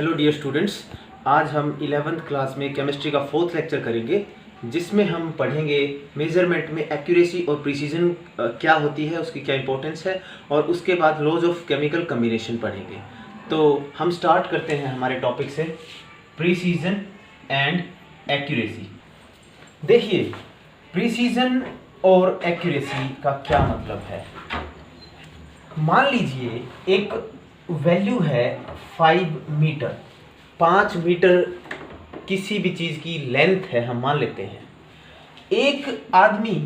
Hello dear students, आज हम 11th class में केमिस्ट्री का 4th लेक्चर करेंगे, जिसमें हम पढ़ेंगे मेजरमेंट में एक्यूरेसी और प्रिसीजन क्या होती है, उसकी क्या इंपॉर्टेंस है, और उसके बाद लॉज ऑफ केमिकल कम्बिनेशन पढ़ेंगे। तो हम स्टार्ट करते हैं हमारे टॉपिक से, प्रिसीजन एंड एक्यूरेसी। देखिए, प्रिसीजन और एक्यूरेसी का क्या मतलब है। मान लीजिए एक वैल्यू है 5 मीटर, 5 मीटर किसी भी चीज़ की लेंथ है, हम मान लेते हैं। एक आदमी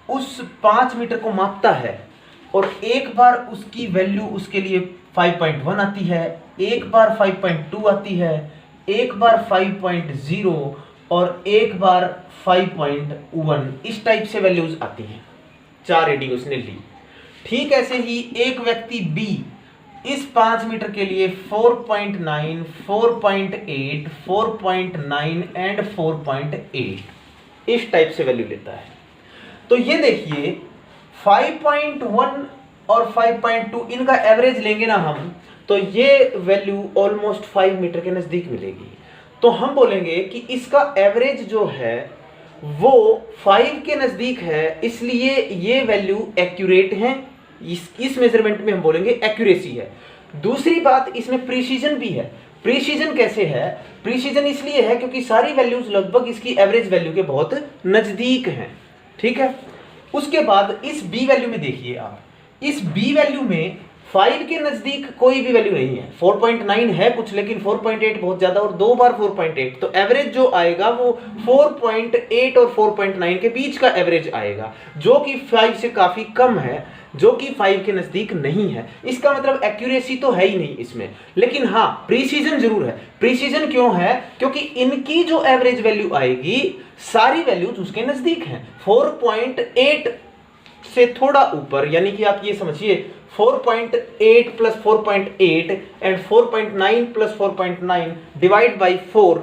उस 5 मीटर को मापता है और एक बार उसकी वैल्यू उसके लिए 5.1 आती है, एक बार 5.2 आती है, एक बार 5.0 और एक बार 5.1, इस टाइप से वैल्यूज आती हैं। 4 रीडिंग उसने ली। ठीक ऐसे ही एक व्यक्ति बी इस 5 मीटर के लिए 4.9, 4.8, 4.9 एंड 4.8 इस टाइप से वैल्यू लेता है। तो ये देखिए 5.1 और 5.2 इनका एवरेज लेंगे ना हम, तो ये वैल्यू ऑलमोस्ट 5 मीटर के नजदीक मिलेगी। तो हम बोलेंगे कि इसका एवरेज जो है वो 5 के नजदीक है, इसलिए ये वैल्यू एक्यूरेट है। इस मेजरमेंट में हम बोलेंगे एक्यूरेसी है। दूसरी बात, इसमें प्रिसीजन भी है। प्रिसीजन कैसे है? प्रिसीजन इसलिए है क्योंकि सारी वैल्यूज लगभग इसकी एवरेज वैल्यू के बहुत नजदीक हैं। ठीक है। उसके बाद इस बी वैल्यू में देखिए आप, इस बी वैल्यू में 5 के नजदीक कोई भी वैल्यू नहीं है। 4.9 है कुछ, लेकिन 4.8 बहुत ज्यादा और 2 बार 4.8, तो एवरेज जो आएगा वो 4.8 और 4.9 के बीच का एवरेज आएगा, जो कि 5 से काफी कम है, जो कि 5 के नजदीक नहीं है। इसका मतलब एक्यूरेसी तो है ही नहीं इसमें, लेकिन हाँ प्रिसीजन जरूर है। प्रिसीजन क्यों है? क्योंकि इनकी जो एवरेज वैल्यू आएगी सारी वैल्यूज उसके नजदीक हैं। 4.8 से थोड़ा ऊपर, यानी कि आप ये समझिए 4.8 plus 4.8 and 4.9 plus 4.9 divide by 4,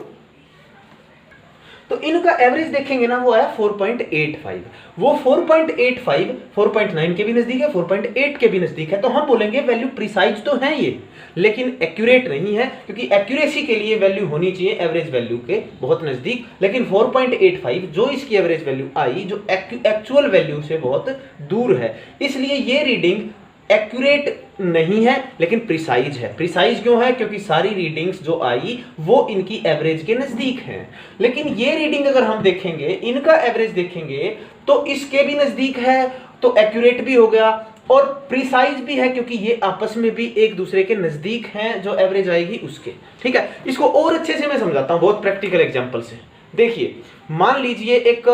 तो इनका एवरेज देखेंगे ना, वो है 4.85। वो 4.85 4.9 के भी नजदीक है, 4.8 के भी नजदीक है। तो हम बोलेंगे वैल्यू प्रिसाइज तो है ये, लेकिन एक्यूरेट नहीं है, क्योंकि एक्यूरेसी के लिए वैल्यू होनी चाहिए एवरेज वैल्यू के बहुत नजदीक। लेकिन 4.85 जो इसकी एवरेज वैल्यू आई, जो एक्चुअल वैल्यू से बहुत दूर है, इसलिए ये रीडिंग एक्यूरेट नहीं है लेकिन प्रिसाइज है। प्रिसाइज क्यों है? क्योंकि सारी रीडिंग्स जो आई वो इनकी एवरेज के नजदीक हैं। लेकिन ये रीडिंग अगर हम देखेंगे, इनका एवरेज देखेंगे, तो इसके भी नजदीक है, तो एक्यूरेट भी हो गया और प्रिसाइज भी है, क्योंकि ये आपस में भी एक दूसरे के नजदीक हैं जो एवरेज आएगी उसके। ठीक है। इसको और अच्छे से मैं समझाता हूं बहुत प्रैक्टिकल एग्जांपल से। देखिए, मान लीजिए एक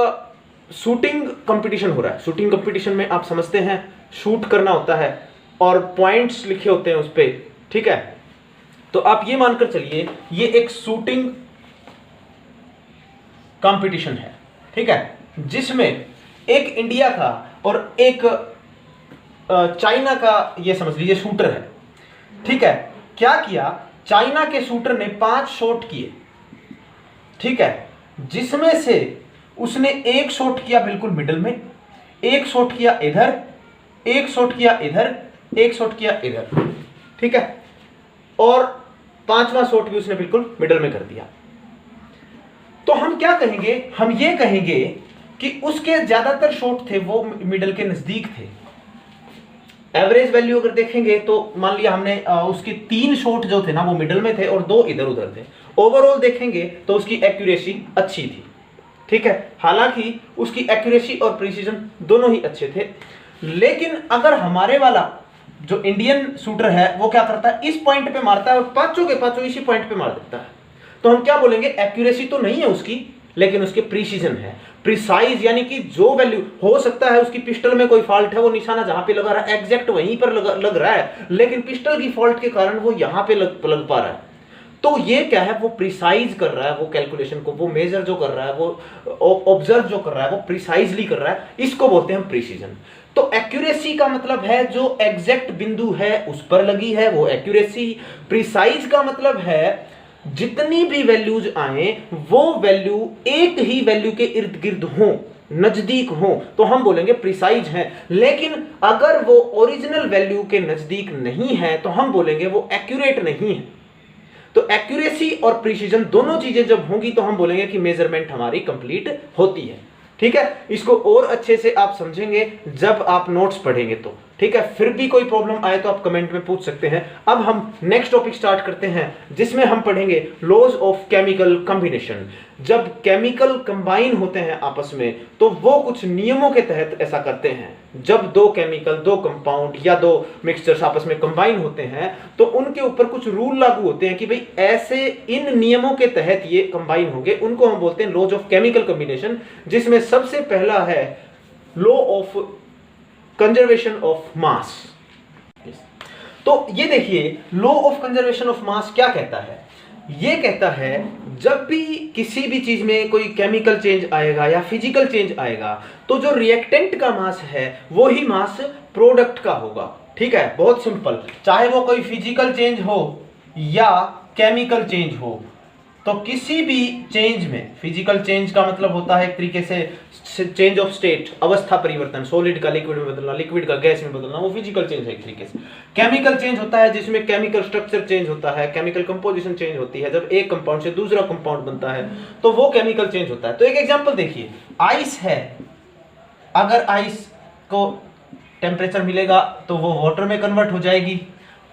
शूटिंग कंपटीशन हो रहा है। शूटिंग कंपटीशन में आप समझते हैं शूट करना होता है और पॉइंट्स लिखे होते हैं उस पे। ठीक है। तो आप ये मानकर चलिए ये एक शूटिंग कंपटीशन है। ठीक है, जिसमें एक इंडिया का और एक चाइना का, ये समझ लीजिए शूटर है। ठीक है। क्या किया, चाइना के शूटर ने 5 शॉट किए। ठीक है, जिसमें से उसने एक शॉट किया बिल्कुल मिडल में, एक शॉट किया इधर, एक शॉट किया इधर, एक शॉट किया इधर। ठीक है, और 5वां शॉट भी उसने बिल्कुल मिडल में कर दिया। तो हम क्या कहेंगे? हम ये कहेंगे कि उसके ज्यादातर शॉट थे वो मिडल के नजदीक थे। एवरेज वैल्यू अगर देखेंगे तो मान लिया हमने उसके 3 शॉट जो थे ना वो मिडल में थे और 2 इधर उधर थे। ओवरऑल देखेंगे तो उसकी एक्यूरेसी अच्छी थी। ठीक है, हालांकि उसकी एक्यूरेसी और प्रिसीजन दोनों ही अच्छे थे। लेकिन अगर हमारे वाला जो इंडियन शूटर है वो क्या करता है, इस पॉइंट पे मारता है और पांचों के पांचों इसी पॉइंट पे मार देता है, तो हम क्या बोलेंगे? एक्यूरेसी तो नहीं है उसकी, लेकिन उसके प्रिसीजन है। प्रिसाइज यानी कि जो वैल्यू, हो सकता है उसकी पिस्टल में कोई फॉल्ट है, वो निशाना जहां पे लगा रहा है एग्जैक्ट वहीं पर लग रहा है, लेकिन पिस्टल की फॉल्ट के कारण वो यहां पे लग पा रहा है। तो ये क्या है? वो प्रिसाइज कर रहा है, वो कैलकुलेशन को, वो मेजर जो कर रहा है, वो ऑब्जर्व जो कर रहा है, वो प्रिसाइजली कर रहा है। इसको बोलते हैं प्रिसीजन। तो एक्यूरेसी का मतलब है जो एग्जैक्ट बिंदु है उस पर लगी है, वो एक्यूरेसी। प्रिसाइज का मतलब है जितनी भी वैल्यूज आए वो वैल्यू एक ही वैल्यू के इर्द गिर्द हो, नजदीक हो, तो हम बोलेंगे प्रिसाइज है। लेकिन अगर वो ओरिजिनल वैल्यू के नजदीक नहीं है तो हम बोलेंगे वो एक्यूरेट नहीं है। तो तो एक्यूरेसी और प्रिसीजन दोनों चीजें जब होंगी तो हम बोलेंगे कि मेजरमेंट हमारी कंप्लीट होती है। ठीक है, इसको और अच्छे से आप समझेंगे जब आप नोट्स पढ़ेंगे तो। ठीक है, फिर भी कोई प्रॉब्लम आए तो आप कमेंट में पूछ सकते हैं। अब हम नेक्स्ट टॉपिक स्टार्ट करते हैं जिसमें हम पढ़ेंगे लॉज ऑफ केमिकल कॉम्बिनेशन। जब केमिकल कंबाइन होते हैं आपस में तो वो कुछ नियमों के तहत ऐसा करते हैं। जब दो केमिकल, दो कंपाउंड या दो मिक्सचर्स आपस में कंबाइन होते हैं तो उनके ऊपर कुछ रूल लागू होते हैं कि भाई ऐसे इन नियमों के तहत ये कंबाइन होंगे। उनको हम बोलते हैं लॉज ऑफ केमिकल कॉम्बिनेशन, जिसमें सबसे पहला है law of conservation of mass. तो ये देखिए, law of conservation of mass क्या कहता है? ये कहता है जब भी किसी भी चीज में कोई केमिकल चेंज आएगा या फिजिकल चेंज आएगा तो जो रिएक्टेंट का मास है वो ही मास प्रोडक्ट का होगा। ठीक है, बहुत सिंपल, चाहे वो कोई फिजिकल चेंज हो या केमिकल चेंज हो, तो किसी भी चेंज में, फिजिकल चेंज का मतलब होता है एक तरीके से चेंज ऑफ स्टेट, अवस्था परिवर्तन, सॉलिड का लिक्विड में बदलना, लिक्विड का गैस में बदलना, वो फिजिकल चेंज है एक तरीके से। केमिकल चेंज होता है जिसमें केमिकल स्ट्रक्चर चेंज होता है, केमिकल कंपोजिशन चेंज होती है, जब एक कंपाउंड से दूसरा कंपाउंड बनता है तो वो केमिकल चेंज होता है। तो एक एग्जांपल देखिए, आइस है, अगर आइस को टेम्परेचर मिलेगा तो वो वाटर में कन्वर्ट हो जाएगी।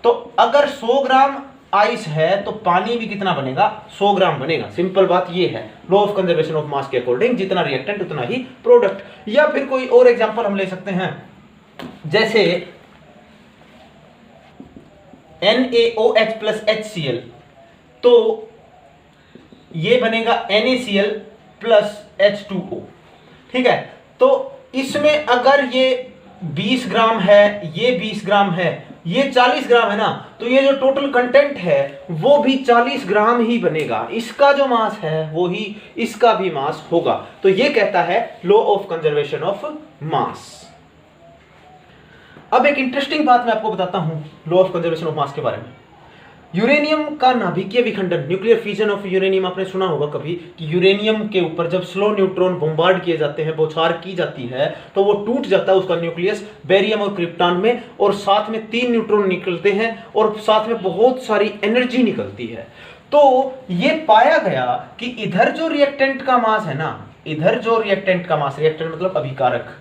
तो अगर 100 ग्राम आइस है तो पानी भी कितना बनेगा? 100 ग्राम बनेगा। सिंपल बात ये है, law of conservation of mass के अकॉर्डिंग जितना रिएक्टेंट उतना ही प्रोडक्ट। या फिर कोई और एग्जांपल हम ले सकते हैं, जैसे NaOH प्लस HCl, तो ये बनेगा NaCl प्लस H2O। ठीक है, तो इसमें अगर ये 20 ग्राम है, ये 20 ग्राम है, ये 40 ग्राम है ना, तो ये जो टोटल कंटेंट है वो भी 40 ग्राम ही बनेगा। इसका जो मास है वो ही इसका भी मास होगा। तो ये कहता है law of conservation of mass. अब एक इंटरेस्टिंग बात मैं आपको बताता हूं law of conservation of mass के बारे में। यूरेनियम का नाभिकीय विखंडन, न्यूक्लियर फ्यूजन ऑफ यूरेनियम, आपने सुना होगा कभी कि यूरेनियम के ऊपर जब स्लो न्यूट्रॉन बॉम्बार्ड किए जाते हैं, बौछार की जाती है, तो वो टूट जाता है उसका न्यूक्लियस बेरियम और क्रिप्टॉन में, और साथ में 3 न्यूट्रॉन निकलते हैं और साथ में बहुत सारी एनर्जी निकलती है। तो ये पाया गया कि इधर जो रिएक्टेंट का मास है ना, इधर जो रिएक्टेंट का मास, रिएक्टेंट मतलब अभिकारक,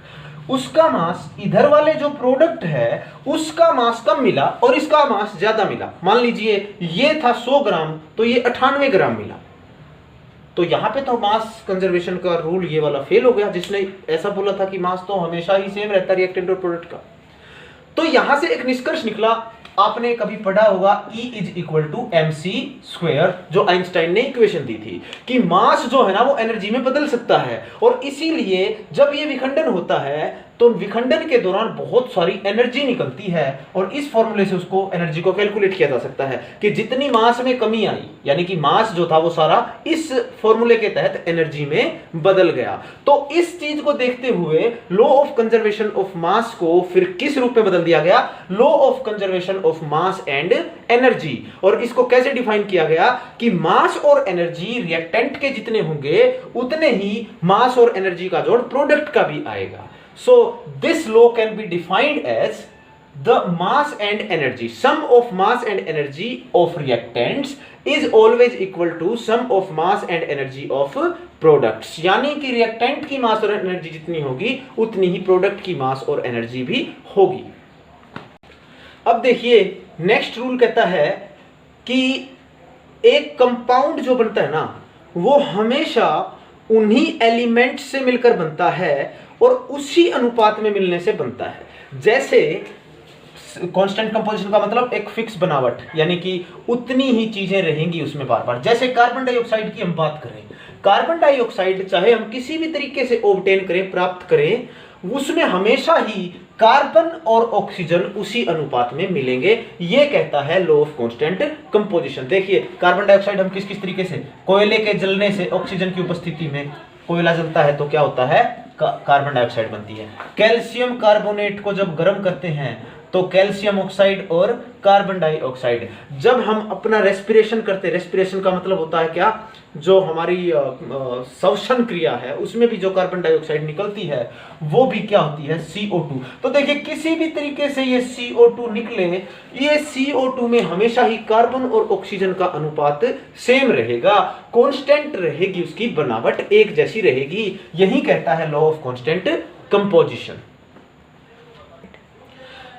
उसका मास इधर वाले जो प्रोडक्ट है उसका मास कम मिला और इसका मास ज्यादा मिला। मान लीजिए ये था 100 ग्राम तो ये 98 ग्राम मिला। तो यहां पे तो मास कंजर्वेशन का रूल ये वाला फेल हो गया, जिसने ऐसा बोला था कि मास तो हमेशा ही सेम रहता है रिएक्टेंट और प्रोडक्ट का। तो यहां से एक निष्कर्ष निकला, आपने कभी पढ़ा होगा E is equal to mc², जो आइंस्टाइन ने इक्वेशन दी थी कि मास जो है ना वो एनर्जी में बदल सकता है, और इसीलिए जब ये विखंडन होता है तो विखंडन के दौरान बहुत सारी एनर्जी निकलती है, और इस फॉर्मूले से उसको एनर्जी को कैलकुलेट किया जा सकता है कि जितनी मास में कमी आई, यानी कि मास जो था वो सारा इस फॉर्मूले के तहत एनर्जी में बदल गया। तो इस चीज को देखते हुए law of conservation of mass को फिर किस रूप में बदल दिया गया? Law of conservation of mass and energy. और इसको कैसे डिफाइन किया गया कि मास और एनर्जी रिएक्टेंट के जितने होंगे उतने ही मास और एनर्जी का जोड़ प्रोडक्ट का भी आएगा। So this law can be defined as the mass and energy, sum of mass and energy of reactants is always equal to sum of mass and energy of products। यानी कि reactant की मास और energy जितनी होगी उतनी ही product की मास और energy भी होगी। अब देखिए, नेक्स्ट रूल कहता है कि एक कंपाउंड जो बनता है ना वो हमेशा उन्हीं एलिमेंट से मिलकर बनता है और उसी अनुपात में मिलने से बनता है। जैसे कांस्टेंट कंपोजिशन का मतलब एक फिक्स बनावट, यानी कि उतनी ही चीजें रहेंगी उसमें बार बार। जैसे कार्बन डाइऑक्साइड की हम बात करें, कार्बन डाइऑक्साइड चाहे हम किसी भी तरीके से ऑब्टेन करें, प्राप्त करें, उसमें हमेशा ही कार्बन और ऑक्सीजन उसी अनुपात में मिलेंगे। ये कहता है लॉ ऑफ कांस्टेंट कंपोजिशन। देखिए कार्बन डाइऑक्साइड हम किस किस तरीके से, कोयले के जलने से ऑक्सीजन की उपस्थिति में कोयला जलता है तो क्या होता है? कार्बन डाइऑक्साइड बनती है। कैल्शियम कार्बोनेट को जब गर्म करते हैं तो कैल्शियम ऑक्साइड और कार्बन डाइऑक्साइड। जब हम अपना रेस्पिरेशन करते हैं, रेस्पिरेशन का मतलब होता है क्या, जो हमारी श्वसन क्रिया है उसमें भी जो कार्बन डाइऑक्साइड निकलती है वो भी क्या होती है, CO2। तो देखिए किसी भी तरीके से ये CO2 निकले, ये CO2 में हमेशा ही कार्बन और ऑक्सीजन का अनुपात सेम रहेगा, कांस्टेंट रहेगी, उसकी बनावट एक जैसी रहेगी। यही कहता है लॉ ऑफ कांस्टेंट कंपोजिशन।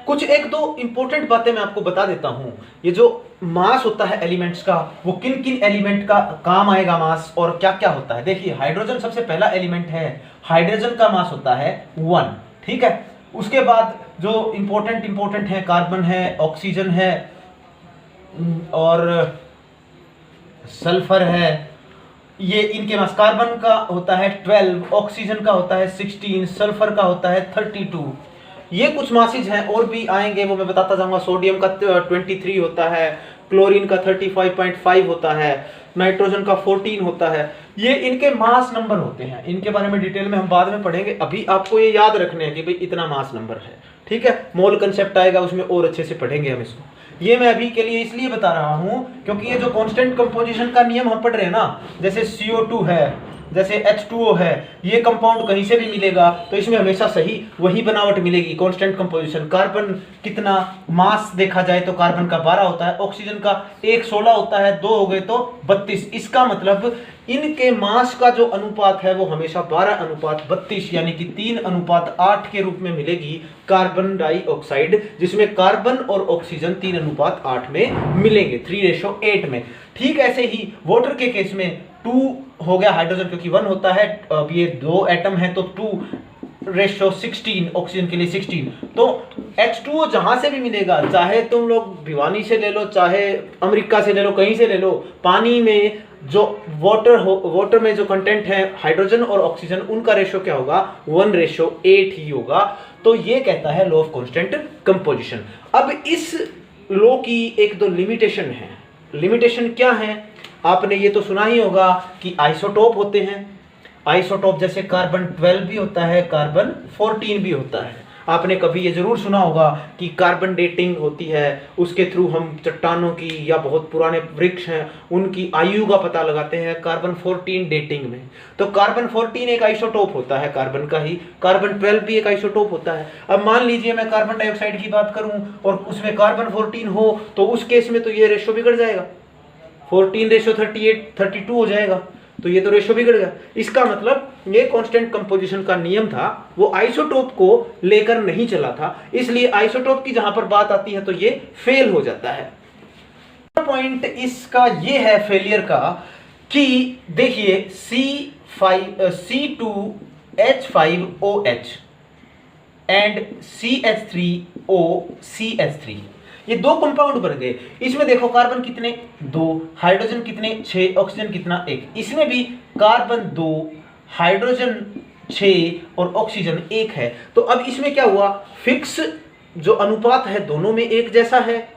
कुछ एक दो इंपॉर्टेंट बातें मैं आपको बता देता हूं। ये जो मास होता है एलिमेंट्स का, वो किन किन एलिमेंट का काम आएगा मास, और क्या क्या होता है। देखिए हाइड्रोजन सबसे पहला एलिमेंट है, हाइड्रोजन का मास होता है 1, ठीक है। उसके बाद जो इंपॉर्टेंट है, कार्बन है, ऑक्सीजन है और सल्फर है, ये इनके मास, कार्बन का होता है 12, ऑक्सीजन का होता है 16, सल्फर का होता है 32। ये कुछ मासेज हैं, और भी आएंगे वो मैं बताता जाऊंगा। सोडियम का 23 होता है, क्लोरीन का 35.5 होता है, नाइट्रोजन का 14 होता है। ये इनके मास नंबर होते हैं, इनके बारे में डिटेल में हम बाद में पढ़ेंगे। अभी आपको ये याद रखने हैं कि भाई इतना मास नंबर है, ठीक है। मोल कंसेप्ट आएगा उसमें और अच्छे से पढ़ेंगे हम इसको। ये मैं अभी के लिए इसलिए बता रहा हूं क्योंकि ये जो कांस्टेंट कंपोजिशन का नियम हम पढ़ रहे हैं ना, जैसे CO2 है, जैसे H2O है, ये कंपाउंड कहीं से भी मिलेगा तो इसमें हमेशा सही वही बनावट मिलेगी, कांस्टेंट कंपोजिशन। कार्बन कितना मास देखा जाए तो कार्बन का 12 होता है, ऑक्सीजन का 1 16 होता है, 2 हो गए तो 32। इसका मतलब इनके मास का जो अनुपात है वो हमेशा 12:32 यानी कि 3:8 के रूप में मिलेगी कार्बन डाइऑक्साइड, जिसमें कार्बन और ऑक्सीजन 3:8 में मिलेंगे, 3:8 में। ठीक ऐसे ही वाटर के केस में 2 हो गया हाइड्रोजन क्योंकि 1 होता है, अब ये 2 एटम है तो 2:16, ऑक्सीजन के लिए 16। तो H2O जहां से भी मिलेगा, चाहे तुम लोग भिवानी से ले लो, चाहे अमेरिका से ले लो, कहीं से ले लो, पानी में जो वाटर में जो कंटेंट है हाइड्रोजन और ऑक्सीजन, उनका रेशो क्या होगा, 1:8 ही होगा। तो ये कहता है लॉ ऑफ कांस्टेंट कंपोजिशन। अब इस लॉ की एक दो लिमिटेशन है। लिमिटेशन क्या है, आपने ये तो सुना ही होगा कि आइसोटोप होते हैं। आइसोटोप जैसे कार्बन 12 भी होता है, कार्बन 14 भी होता है। आपने कभी ये जरूर सुना होगा कि कार्बन डेटिंग होती है, उसके थ्रू हम चट्टानों की या बहुत पुराने वृक्ष हैं उनकी आयु का पता लगाते हैं कार्बन 14 डेटिंग में। तो कार्बन 14 एक आइसोटोप होता है कार्बन का ही, कार्बन 12 भी एक आइसोटोप होता है। अब मान लीजिए मैं कार्बन डाइऑक्साइड की बात करूं और उसमें कार्बन 14 हो, तो उस केस में तो ये रेशो बिगड़ जाएगा, 14:38 32 हो जाएगा, तो ये तो रेशो बिगड़ गया। इसका मतलब ये कांस्टेंट कंपोजिशन का नियम था वो आइसोटोप को लेकर नहीं चला था, इसलिए आइसोटोप की जहां पर बात आती है तो ये फेल हो जाता है। पॉइंट इसका ये है फेलियर का कि देखिए C2H5OH एंड CH3OCH3, ये 2 कंपाउंड बन गए। इसमें देखो कार्बन कितने, 2, हाइड्रोजन कितने, 6, ऑक्सीजन कितना, 1। इसमें भी कार्बन 2, हाइड्रोजन 6 और ऑक्सीजन 1 है। तो अब इसमें क्या हुआ, फिक्स जो अनुपात है दोनों में एक जैसा है,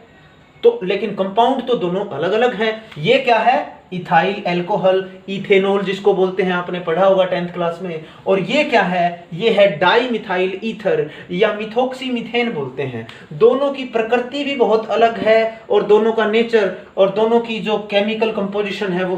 तो लेकिन कंपाउंड तो दोनों अलग अलग हैं। ये क्या है, इथाइल एल्कोहल, इथेनॉल जिसको बोलते हैं, आपने पढ़ा होगा 10th क्लास में। और ये क्या है, ये है डाई मिथाइल ईथर या मिथोक्सी मीथेन बोलते हैं। दोनों की प्रकृति भी बहुत अलग है और दोनों का नेचर और दोनों की जो केमिकल कंपोजिशन है वो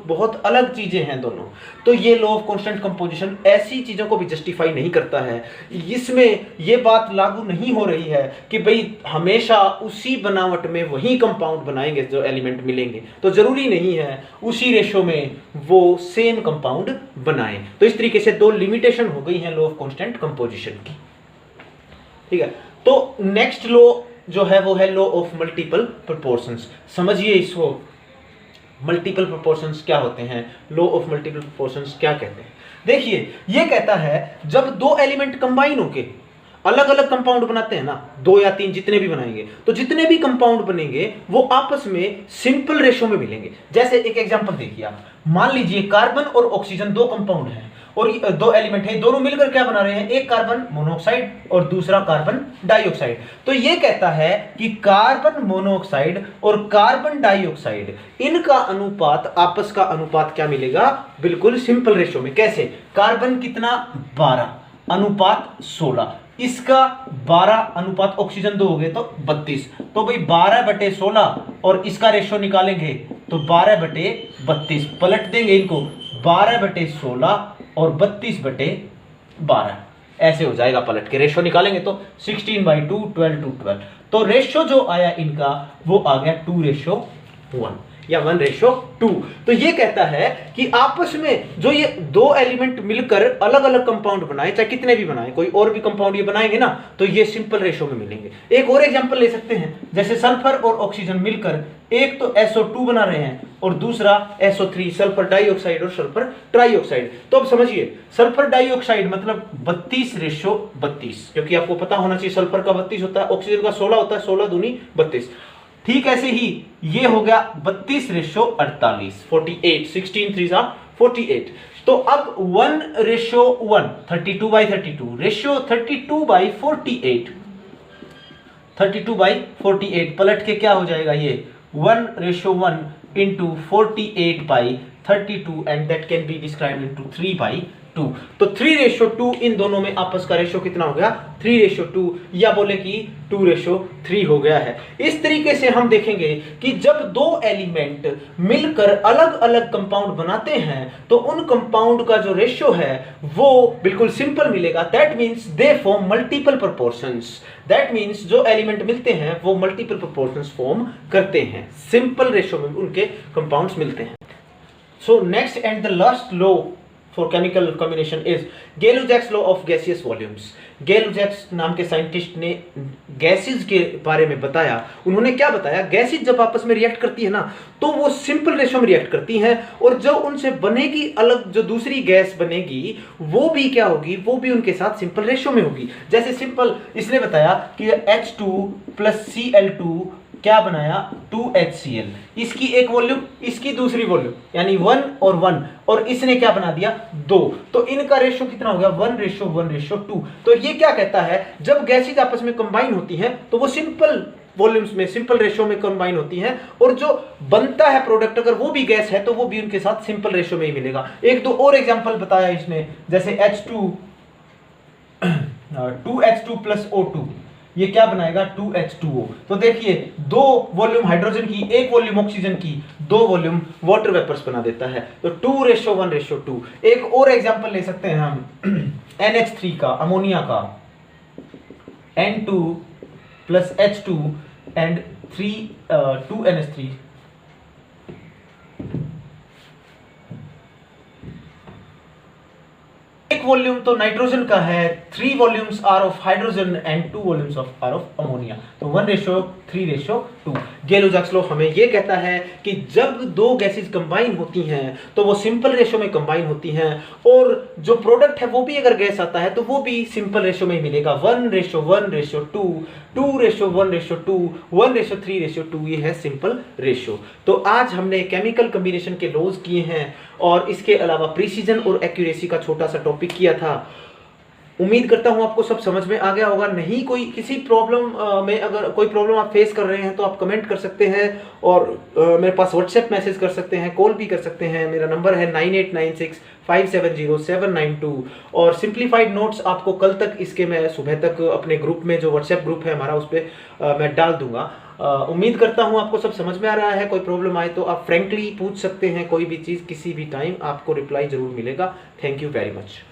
बहुत अलग चीजें हैं दोनों। तो ये लॉ ऑफ कांस्टेंट कंपोजिशन ऐसी चीजों को भी जस्टिफाई नहीं करता है। इसमें ये बात लागू नहीं हो रही है कि भाई हमेशा उसी बनावट में वही कंपाउंड बनाएंगे जो एलिमेंट मिलेंगे, तो जरूरी नहीं है उसी रेशो में वो सेम कंपाउंड बनाएं। तो इस तरीके से 2 लिमिटेशन हो गई हैं लॉ ऑफ कांस्टेंट कंपोजिशन की, ठीक है। तो नेक्स्ट लॉ जो है वो है लॉ ऑफ मल्टीपल प्रोपोर्शंस। समझिए इसको, मल्टीपल प्रोपोर्शंस क्या होते हैं, लॉ ऑफ मल्टीपल प्रोपोर्शंस क्या कहते हैं। देखिए ये कहता है जब 2 एलिमेंट कंबाइन होके अलग अलग कंपाउंड बनाते हैं ना, 2 या 3 जितने भी बनाएंगे, तो जितने भी कंपाउंड बनेंगे वो आपस में सिंपल रेशो में मिलेंगे। जैसे एक एग्जांपल देखिए आप, मान लीजिए कार्बन और ऑक्सीजन 2 कंपाउंड हैं और 2 एलिमेंट हैं, दोनों मिलकर क्या बना रहे हैं, एक कार्बन मोनोऑक्साइड और दूसरा कार्बन डाइऑक्साइड। तो ये कहता है कि कार्बन मोनोऑक्साइड और कार्बन डाइऑक्साइड इनका अनुपात, आपस का अनुपात क्या मिलेगा, बिल्कुल सिंपल रेशो में। कैसे, कार्बन कितना 12 अनुपात 16, इसका 12 अनुपात ऑक्सीजन 2 हो गए तो 32। तो भाई 12/16 और इसका रेशो निकालेंगे तो 12/32, पलट देंगे इनको 12/16 और 32/12, ऐसे हो जाएगा। पलट के रेशो निकालेंगे तो 16/2, 12/12। तो रेशो जो आया इनका वो आ गया 2:1 या 1:2। तो ये कहता है कि आपस में जो ये दो एलिमेंट मिलकर अलग अलग कंपाउंड बनाए, चाहे कितने भी बनाए, कोई और भी कंपाउंड ये बनाएंगे ना, तो ये सिंपल रेशो में मिलेंगे। एक और एग्जांपल ले सकते हैं, जैसे सल्फर और ऑक्सीजन मिलकर एक तो SO2 बना रहे हैं और दूसरा SO3, सल्फर डाइऑक्साइड और सल्फर ट्राइऑक्साइड। तो अब समझिए, सल्फर डाइऑक्साइड मतलब 32:32, क्योंकि आपको पता होना चाहिए सल्फर का 32 होता है, ऑक्सीजन का 16 होता है, 16 दूनी 32। ठीक ऐसे ही ये हो गया 32:48, 48, 16 3 48। तो अब 1:1, 32/32, रेशियो 32/48, 32/48 पलट के क्या हो जाएगा ये 1:1 into 48/32 and that can be described into 3/2। तो 3:2 इन दोनों में आपस का रेशो कितना हो गया 3:2, या बोले कि 2:3 हो गया है। इस तरीके से हम देखेंगे कि जब दो एलिमेंट मिलकर अलग अलग कंपाउंड बनाते हैं तो उन कंपाउंड का जो रेशो है वो बिल्कुल सिंपल मिलेगा। That means they form multiple proportions. That means जो एलिमेंट मिलते हैं वो मल्टीपल प्रोपोर्शंस फॉर्म करते हैं, सिंपल रेशो में उनके कंपाउंड्स मिलते हैं। So next and the last law for chemical combination is Gay-Lussac's law of gaseous volumes। Gay-Lussac नाम के साइंटिस्ट ने गैसेस के बारे में बताया। उन्होंने क्या बताया, गैसेस जब आपस में रिएक्ट करती है ना तो वो सिंपल रेशो में रिएक्ट करती हैं, और जो उनसे बनेगी अलग जो दूसरी गैस बनेगी वो भी क्या होगी, वो भी उनके साथ सिंपल रेशो में होगी। जैसे सिंपल इसने बताया कि H2 + Cl2 क्या बनाया 2HCl, इसकी एक वॉल्यूम इसकी दूसरी वॉल्यूम, यानी 1 और 1, और इसने क्या बना दिया 2। तो इनका रेशो कितना हो गया 1:1:2। तो ये क्या कहता है, जब गैसेज आपस में कंबाइन होती हैं तो वो सिंपल वॉल्यूम्स में सिंपल रेशो में कंबाइन होती हैं, और जो बनता है प्रोडक्ट अगर वो भी गैस है तो वो भी उनके साथ सिंपल रेशो में ही मिलेगा। एक दो और एग्जांपल बताया इसने, जैसे H2 2H2 + O2, ये क्या बनाएगा 2H2O। तो देखिए दो वॉल्यूम हाइड्रोजन की, एक वॉल्यूम ऑक्सीजन की, दो वॉल्यूम वाटर वेपर्स बना देता है। तो 2:1:2। एक और एग्जांपल ले सकते हैं हम NH3 का, अमोनिया का, N2 + H2 and 2NH3। एक वॉल्यूम तो नाइट्रोजन का है, 3 volumes are of hydrogen and 2 volumes are of ammonia. तो 1:3:2। Gay-Lussac's लॉ हमें ये कहता है कि जब दो गैसेस कंबाइन होती हैं तो वो सिंपल रेशो में कंबाइन होती हैं, और जो प्रोडक्ट है वो भी अगर गैस आता है तो वो भी सिंपल रेशो में मिलेगा 1:1:2, 2:1:2, 1:3:2। ये है सिंपल रेशो। तो आज हमने केमिकल कॉम्बिनेशन के लॉज किए हैं और इसके अलावा प्रिसीजन और एक्यूरेसी का छोटा सा टॉपिक किया था। उम्मीद करता हूं आपको सब समझ में आ गया होगा। नहीं कोई किसी प्रॉब्लम में अगर कोई प्रॉब्लम आप फेस कर रहे हैं तो आप कमेंट कर सकते हैं, और मेरे पास व्हाट्सएप मैसेज कर सकते हैं, कॉल भी कर सकते हैं। मेरा नंबर है 9896570792। और सिंप्लीफाइड नोट्स आपको कल तक इसके मैं सुबह तक अपने ग्रुप में, जो व्हाट्सएप ग्रुप है हमारा, उस पर मैं डाल दूंगा। उम्मीद करता हूं आपको सब समझ में आ रहा है। कोई प्रॉब्लम आए तो आप फ्रेंकली पूछ सकते हैं, कोई भी चीज़ किसी भी टाइम आपको रिप्लाई जरूर मिलेगा। Thank you very much.